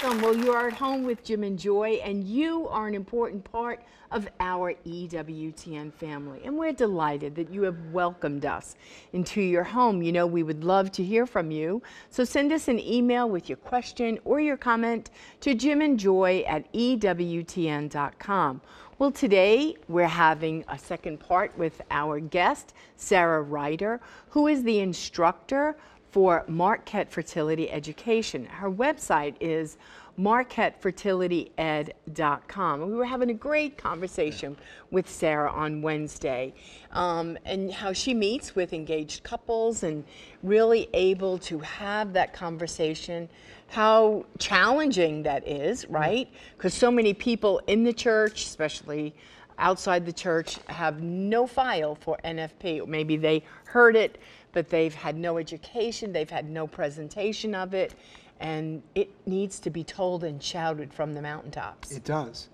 Welcome. Well, you are at home with Jim and Joy, and you are an important part of our EWTN family. And we're delighted that you have welcomed us into your home. You know, we would love to hear from you. So send us an email with your question or your comment to jimandjoy@ewtn.com. Well, today we're having a second part with our guest, Sarah Reiter, who is the instructor for Marquette Fertility Education. Her website is marquettefertilityed.com. We were having a great conversation with Sarah on Wednesday, and how she meets with engaged couples and really able to have that conversation, how challenging that is, right? Because so many people in the church, especially outside the church, have no file for NFP. Maybe they heard it, but they've had no education, they've had no presentation of it, and it needs to be told and shouted from the mountaintops. It does.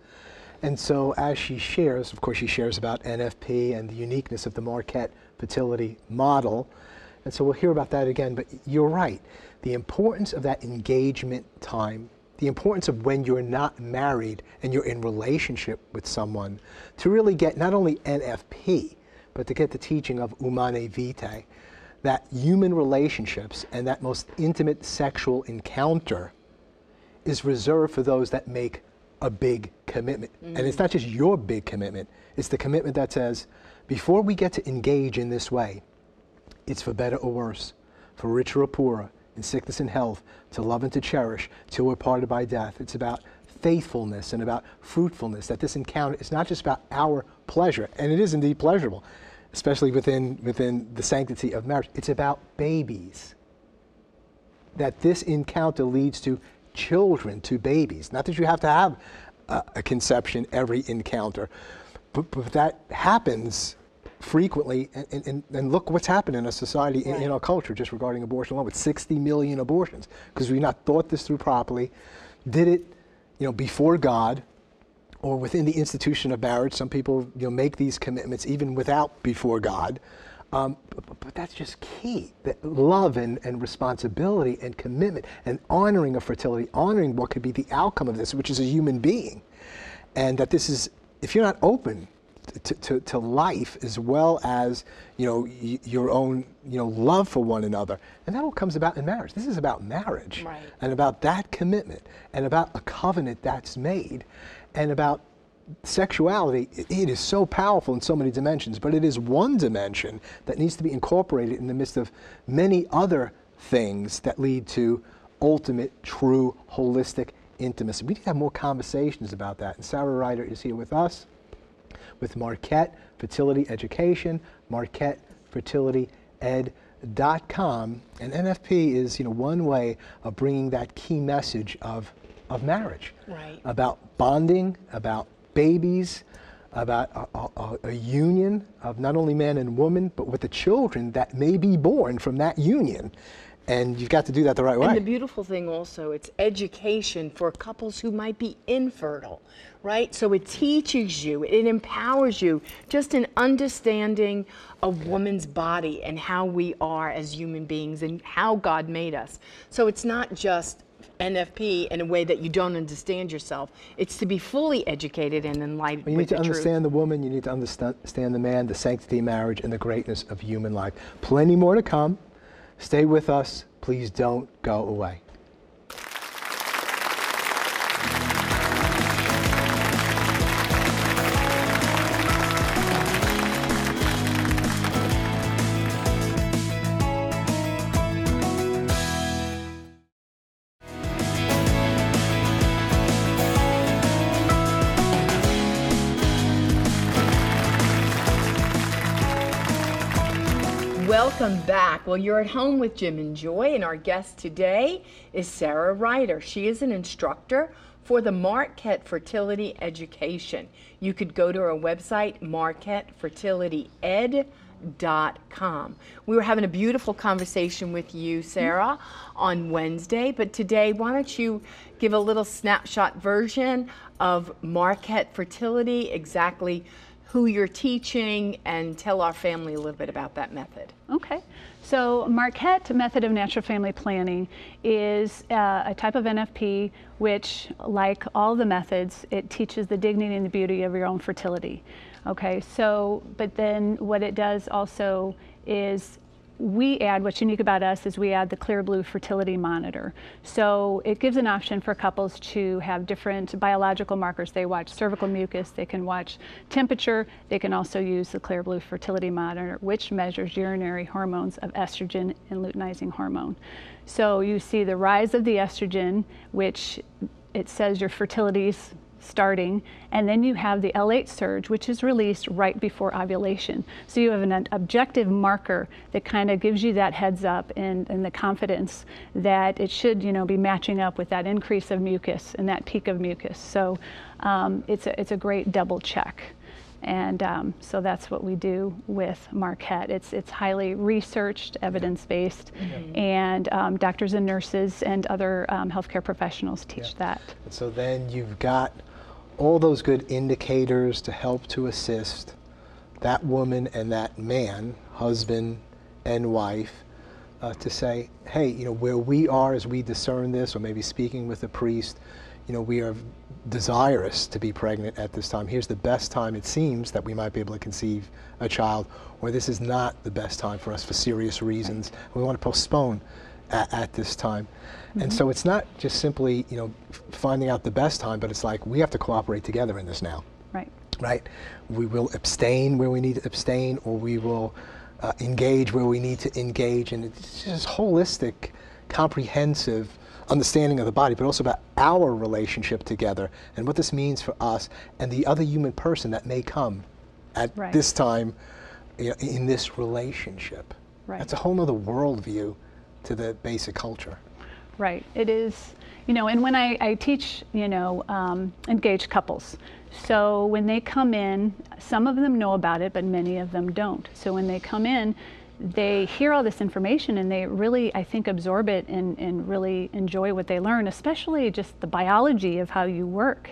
And so as she shares, of course she shares about NFP and the uniqueness of the Marquette fertility model, and so we'll hear about that again, but you're right. The importance of that engagement time, the importance of when you're not married and you're in relationship with someone, to really get not only NFP, but to get the teaching of Humanae Vitae, that human relationships and that most intimate sexual encounter is reserved for those that make a big commitment. And it's not just your big commitment, it's the commitment that says, before we get to engage in this way, it's for better or worse, for richer or poorer, in sickness and health, to love and to cherish, till we're parted by death. It's about faithfulness and about fruitfulness, that this encounter is not just about our pleasure, and it is indeed pleasurable, especially within the sanctity of marriage. It's about babies. That this encounter leads to children, to babies. Not that you have to have a conception every encounter, but that happens frequently, and look what's happened in our society, in our culture, just regarding abortion alone, with 60 million abortions, because we've not thought this through properly, did it, before God, or within the institution of marriage. Some people, make these commitments even without before God. But that's just key. That love and responsibility and commitment and honoring of fertility, honoring what could be the outcome of this, which is a human being. And that this is, if you're not open to life as well as, your own, love for one another, and that all comes about in marriage. This is about marriage, right, and about that commitment, and about a covenant that's made. And about sexuality, it is so powerful in so many dimensions, but it is one dimension that needs to be incorporated in the midst of many other things that lead to ultimate, true, holistic intimacy. We need to have more conversations about that. And Sarah Reiter is here with us with Marquette Fertility Education, marquettefertilityed.com. And NFP is, one way of bringing that key message of marriage, right, about bonding, about babies, about a union of not only man and woman, but with the children that may be born from that union. And you've got to do that the right way. And the beautiful thing also, it's education for couples who might be infertile, right? So it teaches you, it empowers you just in understanding a woman's body and how we are as human beings and how God made us. So it's not just NFP in a way that you don't understand yourself. It's to be fully educated and enlightened. You need to understand the woman, you need to understand the man, the sanctity of marriage, and the greatness of human life. Plenty more to come. Stay with us. Please don't go away. Welcome back. Well, you're at home with Jim and Joy, and our guest today is Sarah Reiter. She is an instructor for the Marquette Fertility Education. You could go to our website, marquettefertilityed.com. We were having a beautiful conversation with you, Sarah, on Wednesday, but today, why don't you give a little snapshot version of Marquette Fertility, exactly who you're teaching, and tell our family a little bit about that method. Okay. So Marquette Method of Natural Family Planning is a type of NFP which, like all the methods, it teaches the dignity and the beauty of your own fertility. Okay, so, but then what it does also is we add, what's unique about us is we add the Clear Blue Fertility Monitor. So it gives an option for couples to have different biological markers. They watch cervical mucus, they can watch temperature, they can also use the Clear Blue Fertility Monitor, which measures urinary hormones of estrogen and luteinizing hormone. So you see the rise of the estrogen, which it says your fertility's starting, and then you have the L8 surge, which is released right before ovulation. So you have an objective marker that kind of gives you that heads up and the confidence that it should, you know, be matching up with that increase of mucus and that peak of mucus. So it's a great double check. And so that's what we do with Marquette. It's highly researched, evidence-based, and doctors and nurses and other healthcare professionals teach that. And so then you've got all those good indicators to help to assist that woman and that man, husband and wife, to say, hey, you know, where we are as we discern this, or maybe speaking with a priest, you know, we are desirous to be pregnant at this time. Here's the best time it seems that we might be able to conceive a child, or this is not the best time for us for serious reasons. We want to postpone at this time. And so it's not just simply, you know, finding out the best time, but it's like we have to cooperate together in this now. Right. Right? We will abstain where we need to abstain, or we will engage where we need to engage. And it's just holistic, comprehensive understanding of the body, but also about our relationship together and what this means for us and the other human person that may come at this time, you know, in this relationship. Right. That's a whole other worldview to the basic culture. Right. It is, you know, and when I teach, you know, engaged couples, so when they come in, some of them know about it, but many of them don't. So when they come in, they hear all this information and they really, I think, absorb it and really enjoy what they learn, especially just the biology of how you work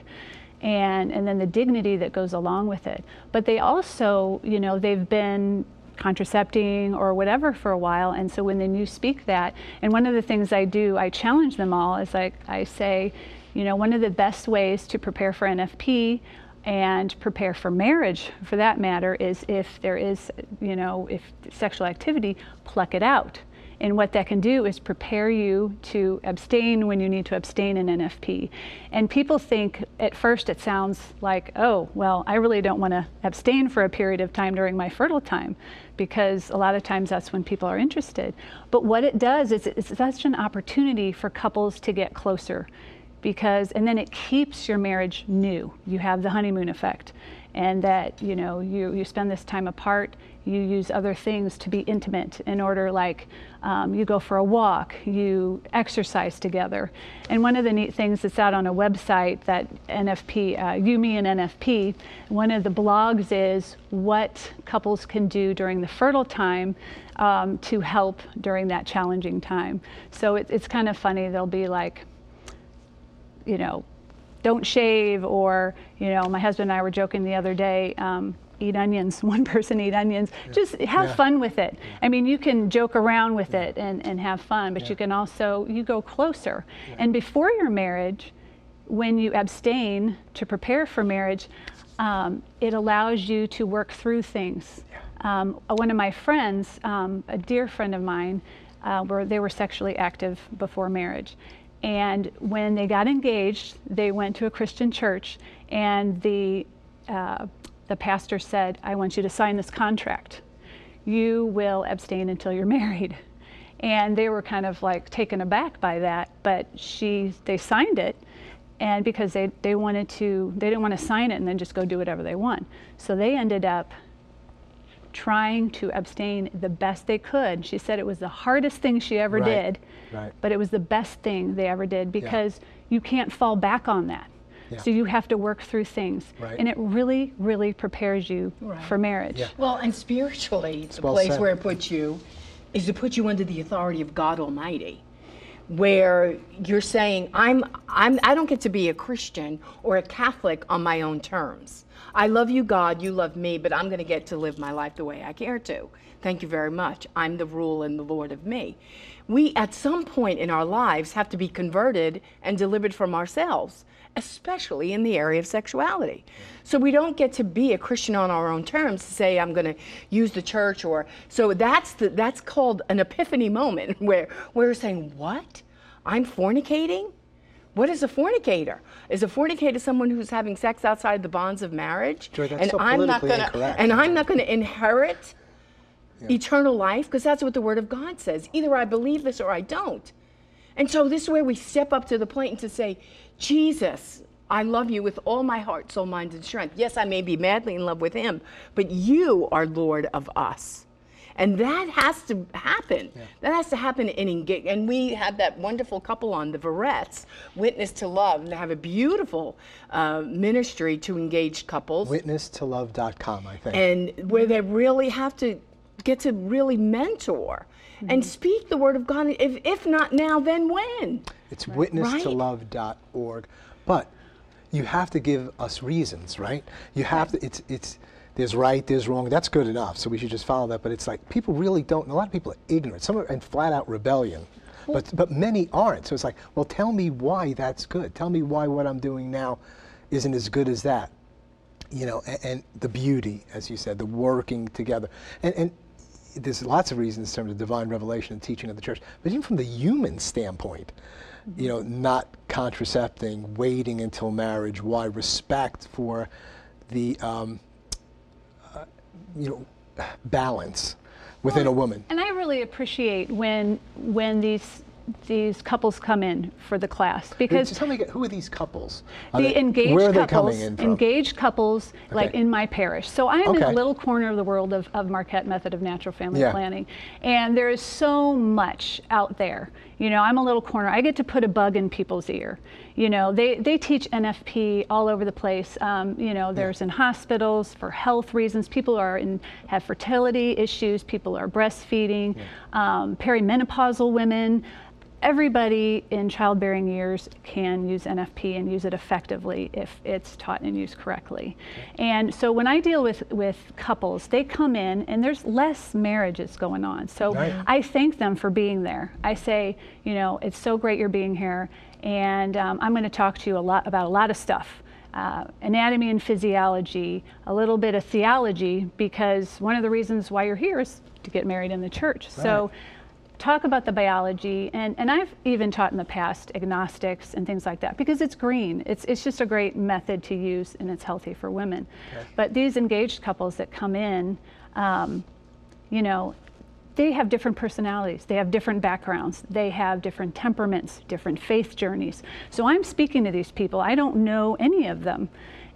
and then the dignity that goes along with it. But they also, you know, they've been contracepting or whatever for a while, and so when then you speak that, and one of the things I do, I challenge them all, is like I say, you know, one of the best ways to prepare for NFP and prepare for marriage, for that matter, is if there is, you know, if sexual activity, pluck it out. And what that can do is prepare you to abstain when you need to abstain in NFP. And people think, at first it sounds like, oh, well, I really don't want to abstain for a period of time during my fertile time, because a lot of times that's when people are interested. But what it does is it's such an opportunity for couples to get closer, because, and then it keeps your marriage new. You have the honeymoon effect, and that, you know, you spend this time apart, you use other things to be intimate in order, like you go for a walk, you exercise together. And one of the neat things that's out on a website, that NFP, You, Me, and NFP, one of the blogs is what couples can do during the fertile time to help during that challenging time. So it's kind of funny, they'll be like, you know, don't shave, or, you know, my husband and I were joking the other day, eat onions, one person eat onions, just have fun with it. I mean, you can joke around with it and have fun, but you can also, you go closer. And before your marriage, when you abstain to prepare for marriage, it allows you to work through things. One of my friends, a dear friend of mine, they were sexually active before marriage. And when they got engaged, they went to a Christian church, and the pastor said, I want you to sign this contract. You will abstain until you're married. And they were kind of like taken aback by that, but they signed it, and because they didn't want to sign it and then just go do whatever they want. So they ended up trying to abstain the best they could. She said it was the hardest thing she ever did, but it was the best thing they ever did, because you can't fall back on that. So you have to work through things, and it really, really prepares you for marriage. Well, and spiritually, the place where it puts you is to put you under the authority of God Almighty, where you're saying, I don't get to be a Christian or a Catholic on my own terms. I love you, God, you love me, but I'm going to get to live my life the way I care to. Thank you very much. I'm the rule and the Lord of me. We, at some point in our lives, have to be converted and delivered from ourselves, especially in the area of sexuality. So we don't get to be a Christian on our own terms to say, I'm going to use the church, or so that's called an epiphany moment where we're saying, what? I'm fornicating? What is a fornicator? Is a fornicator someone who's having sex outside the bonds of marriage? Joy, that's so politically incorrect. And I'm not going to inherit eternal life, because that's what the Word of God says. Either I believe this or I don't. And so this is where we step up to the plate and to say, Jesus, I love you with all my heart, soul, mind, and strength. Yes, I may be madly in love with him, but you are Lord of us. And that has to happen. Yeah. That has to happen in engage. And we have that wonderful couple on, the Verettes, Witness to Love, and they have a beautiful ministry to engaged couples. Witnesstolove.com, I think. And where they really have to get to really mentor and speak the Word of God. If not now, then when? It's witnesstolove.org. But you have to give us reasons, right? You have to, there's right, there's wrong, that's good enough, so we should just follow that, but it's like, people really don't, a lot of people are ignorant, some are in flat out rebellion, but many aren't, so it's like, well, tell me why that's good, tell me why what I'm doing now isn't as good as that, you know, and the beauty, as you said, the working together, and there's lots of reasons in terms of divine revelation and teaching of the church, but even from the human standpoint, you know, not contracepting, waiting until marriage, why respect for the, you know, balance within a woman. And I really appreciate when these couples come in for the class, because tell me, who are these couples? The engaged where are couples, they coming in from? Engaged couples, like in my parish. So I'm in a little corner of the world of Marquette Method of Natural Family Planning, and there is so much out there. You know, I'm a little corner. I get to put a bug in people's ear. You know, they teach NFP all over the place. You know, there's in hospitals for health reasons. People have fertility issues. People are breastfeeding, perimenopausal women. Everybody in childbearing years can use NFP and use it effectively if it's taught and used correctly. And so when I deal with couples, they come in and there's less marriages going on. So I thank them for being there. I say, you know, it's so great you're being here, and I'm going to talk to you about a lot of stuff. Anatomy and physiology, a little bit of theology, because one of the reasons why you're here is to get married in the church. So talk about the biology, and I've even taught in the past agnostics and things like that, because it's green. It's just a great method to use, and it's healthy for women. But these engaged couples that come in, you know, they have different personalities, they have different backgrounds, they have different temperaments, different faith journeys. So I'm speaking to these people, I don't know any of them,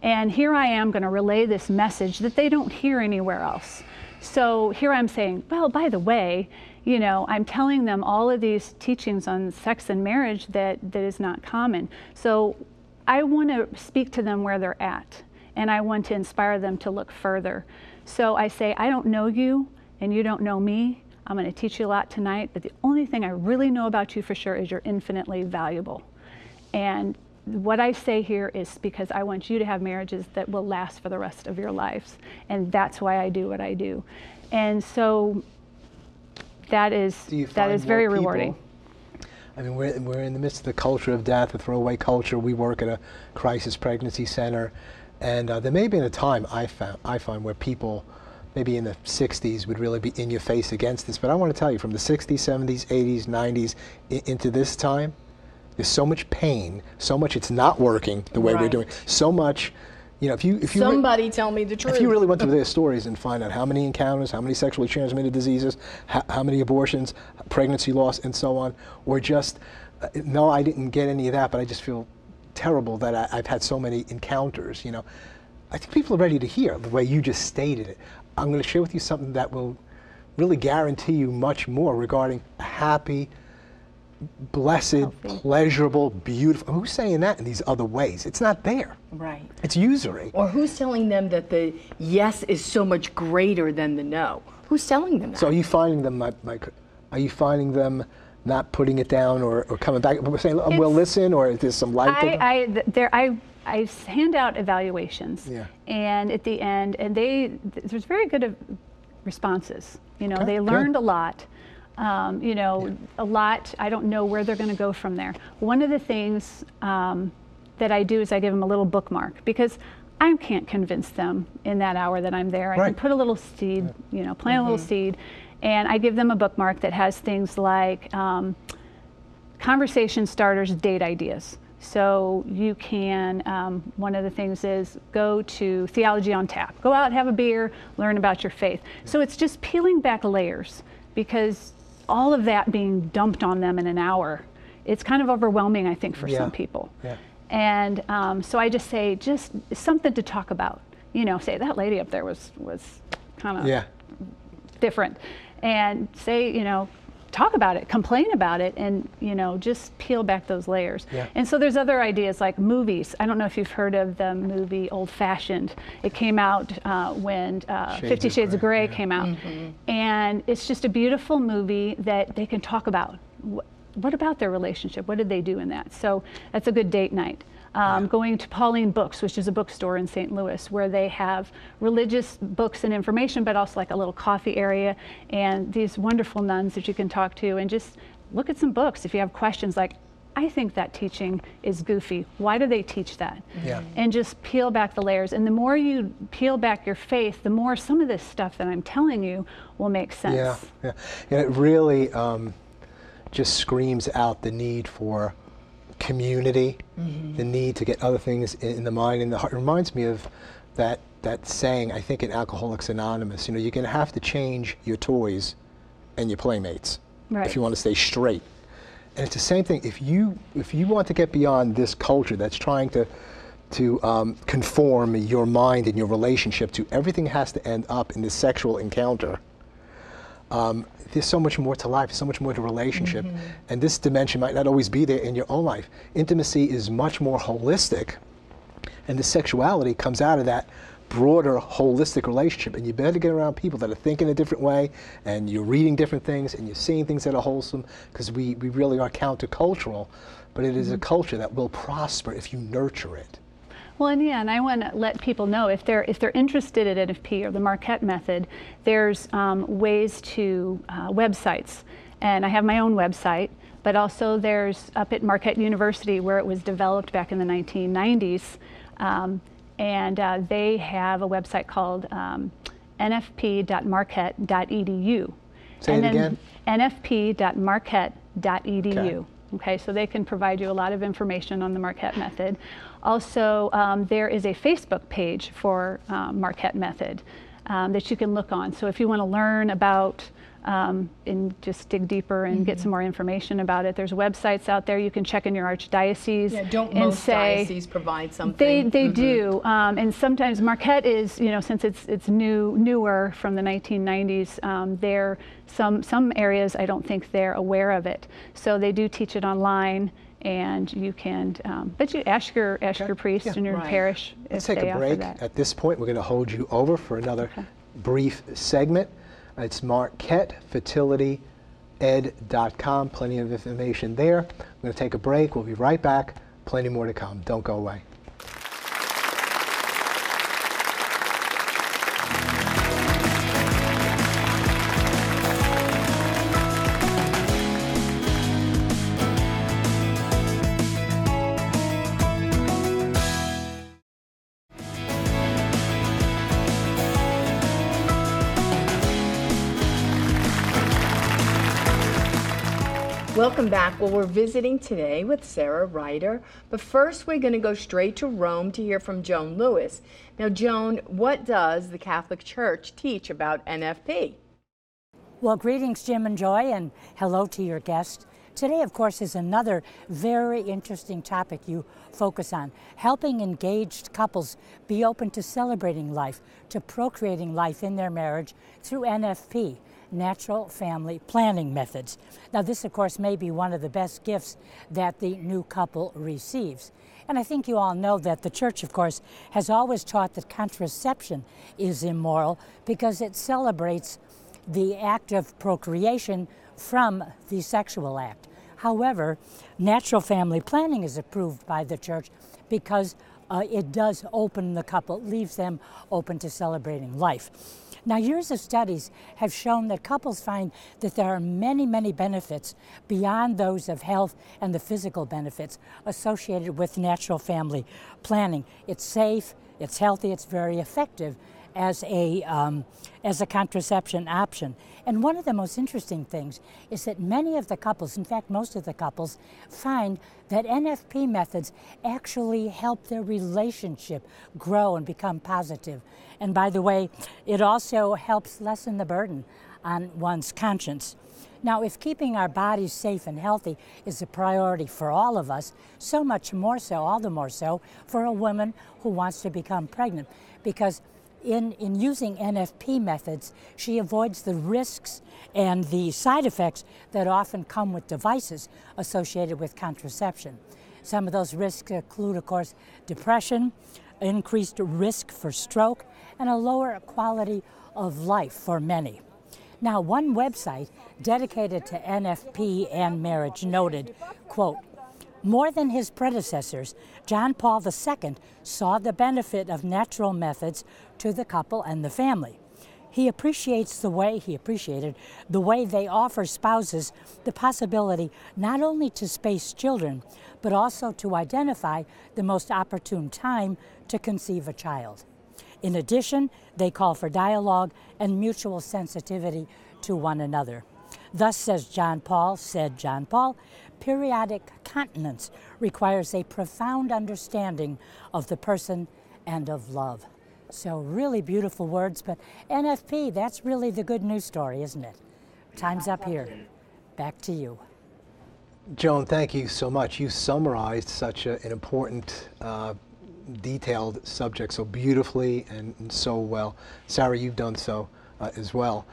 and here I am going to relay this message that they don't hear anywhere else. So here I'm saying, well, by the way, you know, I'm telling them all of these teachings on sex and marriage that is not common. So I want to speak to them where they're at, and I want to inspire them to look further. So I say, I don't know you, and you don't know me. I'm going to teach you a lot tonight, but the only thing I really know about you for sure is you're infinitely valuable. And what I say here is because I want you to have marriages that will last for the rest of your lives. And that's why I do what I do. And so that is very rewarding. I mean, we're in the midst of the culture of death, the throwaway culture. We work at a crisis pregnancy center. And there may have been a time I find where people, maybe in the 60s, would really be in your face against this. But I want to tell you, from the 60s, 70s, 80s, 90s, into this time, there's so much pain, so much it's not working the way we're doing, so much, you know, if you somebody tell me the truth. If you really went through their stories and find out how many encounters, how many sexually transmitted diseases, how many abortions, pregnancy loss, and so on, or just, no, I didn't get any of that, but I just feel terrible that I've had so many encounters, you know. I think people are ready to hear the way you just stated it. I'm going to share with you something that will really guarantee you much more regarding a happy, blessed, pleasurable, beautiful. Who's saying that in these other ways? It's not there. Right. It's usury. Or who's telling them that the yes is so much greater than the no? Who's telling them that? So are you finding them, are you finding them not putting it down or coming back, but saying, we'll listen, or is there some light? I hand out evaluations, and at the end, and there's very good responses. They learned a lot. A lot. I don't know where they're going to go from there. One of the things that I do is I give them a little bookmark, because I can't convince them in that hour that I'm there. I can put a little seed, plant a little seed, and I give them a bookmark that has things like conversation starters, date ideas. So you can, one of the things is go to Theology on Tap. Go out, have a beer, learn about your faith. So it's just peeling back layers, because all of that being dumped on them in an hour, it's kind of overwhelming, I think, for some people. And so I just say, just something to talk about. Say that lady up there was kind of different. And say, talk about it, complain about it, and just peel back those layers. And so there's other ideas like movies. I don't know if you've heard of the movie Old Fashioned. It came out when 50 Shades of Grey came out. And it's just a beautiful movie that they can talk about. What about their relationship? What did they do in that? So that's a good date night. Going to Pauline Books, which is a bookstore in St. Louis, where they have religious books and information, but also like a little coffee area, and these wonderful nuns that you can talk to, and just look at some books if you have questions like, I think that teaching is goofy. Why do they teach that? And just peel back the layers. And the more you peel back your faith, the more some of this stuff that I'm telling you will make sense. And it really just screams out the need for community, the need to get other things in the mind and the heart. It reminds me of that saying, I think, in Alcoholics Anonymous, you're going to have to change your toys and your playmates if you want to stay straight. And it's the same thing. If you want to get beyond this culture that's trying to conform your mind and your relationship to everything has to end up in this sexual encounter, there's so much more to life, so much more to relationship, and this dimension might not always be there in your own life. Intimacy is much more holistic, and the sexuality comes out of that broader, holistic relationship, and you better get around people that are thinking a different way, and you're reading different things, and you're seeing things that are wholesome, because we really are countercultural, but it is a culture that will prosper if you nurture it. Well, and I want to let people know, if they're interested in NFP or the Marquette method, there's ways to websites, and I have my own website, but also there's up at Marquette University, where it was developed back in the 1990s, and they have a website called nfp.marquette.edu. Say it again. nfp.marquette.edu. Okay, so they can provide you a lot of information on the Marquette method. Also, there is a Facebook page for Marquette method that you can look on. So if you want to learn about and just dig deeper and get some more information about it, there's websites out there. You can check in your archdiocese. Don't most dioceses provide something? They do, and sometimes Marquette is, since it's newer from the 1990s, some areas I don't think they're aware of it. So they do teach it online, and you can, but you ask your priest in your parish if they offer that. Let's take a break. At this point, we're going to hold you over for another brief segment. It's Marquette Fertility Ed.com. Plenty of information there. We're going to take a break. We'll be right back. Plenty more to come. Don't go away. Welcome back. Well, we're visiting today with Sarah Reiter, but first we're going to go straight to Rome to hear from Joan Lewis. Now, Joan, what does the Catholic Church teach about NFP? Well, greetings, Jim and Joy, and hello to your guest. Today, of course, is another very interesting topic you focus on, helping engaged couples be open to celebrating life, to procreating life in their marriage through NFP. Natural family planning methods. Now this, of course, may be one of the best gifts that the new couple receives. And I think you all know that the Church, of course, has always taught that contraception is immoral because it celebrates the act of procreation from the sexual act. However, natural family planning is approved by the church because it does open the couple, leaves them open to celebrating life. Now, years of studies have shown that couples find that there are many, many benefits beyond those of health and the physical benefits associated with natural family planning. It's safe, it's healthy, it's very effective as a contraception option. And one of the most interesting things is that many of the couples, in fact most of the couples, find that NFP methods actually help their relationship grow and become positive. And by the way, it also helps lessen the burden on one's conscience. Now, if keeping our bodies safe and healthy is a priority for all of us, so much more so, all the more so, for a woman who wants to become pregnant, because in using NFP methods, she avoids the risks and the side effects that often come with devices associated with contraception. Some of those risks include, of course, depression, increased risk for stroke, and a lower quality of life for many. Now, one website dedicated to NFP and marriage noted, quote, "More than his predecessors, John Paul II saw the benefit of natural methods to the couple and the family. He appreciated the way they offer spouses the possibility not only to space children, but also to identify the most opportune time to conceive a child. In addition, they call for dialogue and mutual sensitivity to one another. Thus, said John Paul, periodic continence requires a profound understanding of the person and of love." So really beautiful words, but NFP, that's really the good news story, isn't it? Time's up here. Back to you. Joan, thank you so much. You summarized such an important, detailed subject so beautifully and so well. Sarah, you've done so as well.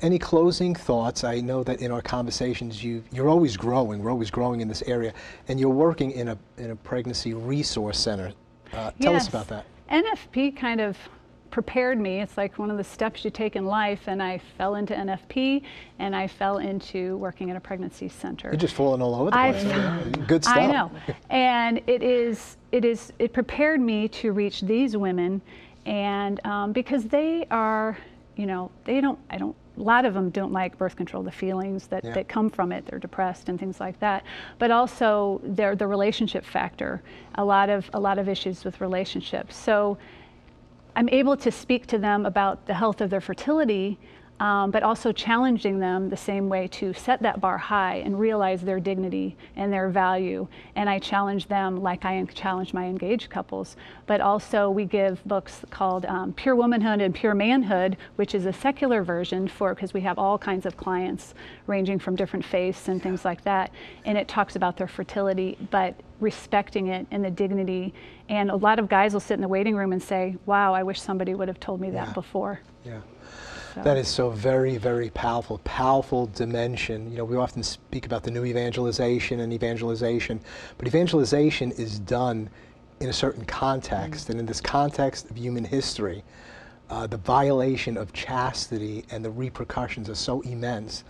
Any closing thoughts? I know that in our conversations you're always growing. We're always growing in this area, and you're working in a pregnancy resource center. Tell us about that. NFP kind of prepared me. It's like one of the steps you take in life, and I fell into NFP, and I fell into working at a pregnancy center. You're just falling all over the place. Good stuff. I know, and it prepared me to reach these women, and because they are, a lot of them don't like birth control, the feelings that come from it. They're depressed and things like that. But also the relationship factor, a lot of issues with relationships. So I'm able to speak to them about the health of their fertility, but also challenging them the same way to set that bar high and realize their dignity and their value. And I challenge them like I challenge my engaged couples. But also we give books called Pure Womanhood and Pure Manhood, which is a secular version because we have all kinds of clients ranging from different faiths and things like that. And it talks about their fertility, but respecting it and the dignity. And a lot of guys will sit in the waiting room and say, wow, I wish somebody would have told me that before. Yeah. That is so very, very powerful, powerful dimension. We often speak about the new evangelization, but evangelization is done in a certain context, and in this context of human history, the violation of chastity and the repercussions are so immense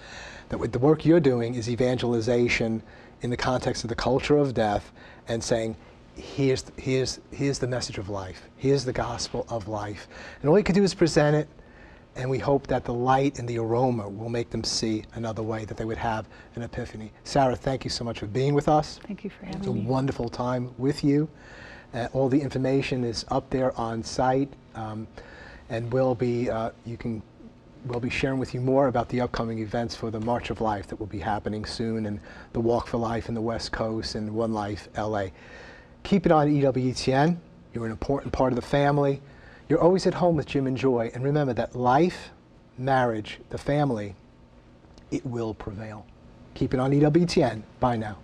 that what the work you're doing is evangelization in the context of the culture of death, and saying, here's the message of life, here's the gospel of life, and all you can do is present it. And we hope that the light and the aroma will make them see another way, that they would have an epiphany. Sarah, thank you so much for being with us. Thank you for having me. It's a wonderful time with you. All the information is up there on site, and we'll be sharing with you more about the upcoming events for the March of Life that will be happening soon, and the Walk for Life in the West Coast and One Life LA. Keep it on EWTN. You're an important part of the family. You're always at home with Jim and Joy, and remember that life, marriage, the family, it will prevail. Keep it on EWTN. Bye now.